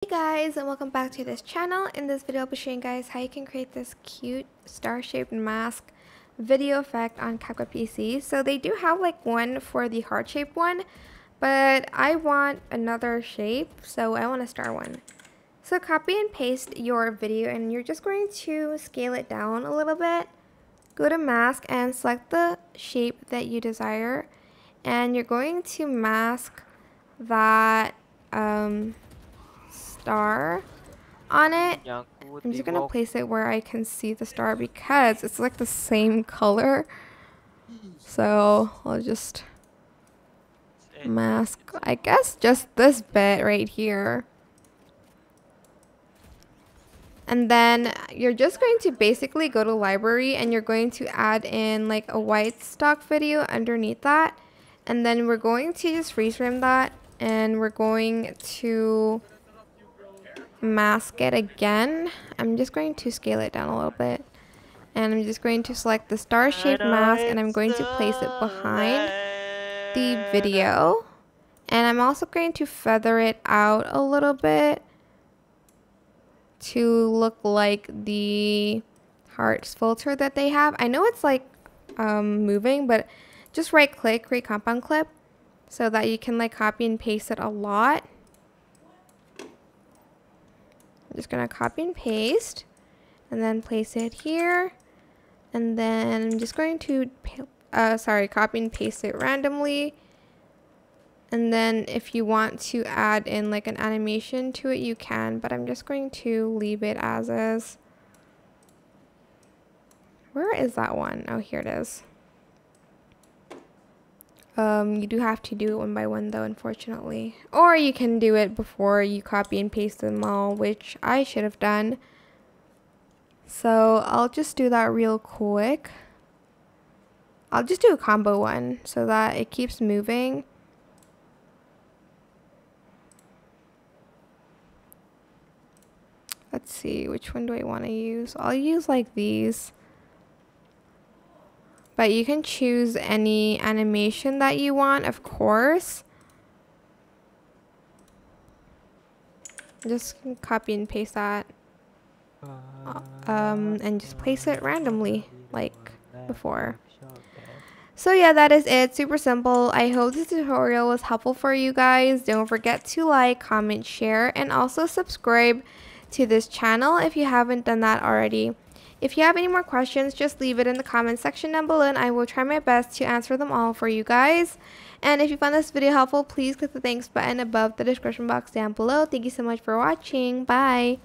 Hey guys, and welcome back to this channel. In this video I'll be showing you guys how you can create this cute star-shaped mask video effect on CapCut PC. So they do have like one for the heart-shaped one, but I want another shape, so I want a star one. So copy and paste your video and you're just going to scale it down a little bit. Go to mask and select the shape that you desire, and you're going to mask that star on it. I'm just gonna place it where I can see the star because it's like the same color. So I'll just mask, I guess, just this bit right here. And then you're just going to basically go to library and you're going to add in like a white stock video underneath that. And then we're going to just freeze frame that, and we're going to mask it again. I'm just going to scale it down a little bit, and I'm just going to select the star-shaped mask and I'm going to place it behind the video, and I'm also going to feather it out a little bit to look like the hearts filter that they have. I know it's like moving, but just right click, create compound clip, so that you can like copy and paste it a lot. I'm just gonna copy and paste and then place it here, and then I'm just going to copy and paste it randomly. And then if you want to add in like an animation to it, you can, but I'm just going to leave it as is. Where is that one? Oh, here it is. You do have to do it one by one though, unfortunately. Or you can do it before you copy and paste them all, which I should have done. So I'll just do that real quick. I'll just do a combo one so that it keeps moving. Let's see, which one do I want to use? I'll use like these. But you can choose any animation that you want, of course. Just copy and paste that. And just place it randomly, like before. So yeah, that is it. Super simple. I hope this tutorial was helpful for you guys. Don't forget to like, comment, share, and also subscribe to this channel if you haven't done that already. If you have any more questions, just leave it in the comment section down below and I will try my best to answer them all for you guys. And if you found this video helpful, please click the thanks button above the description box down below. Thank you so much for watching. Bye!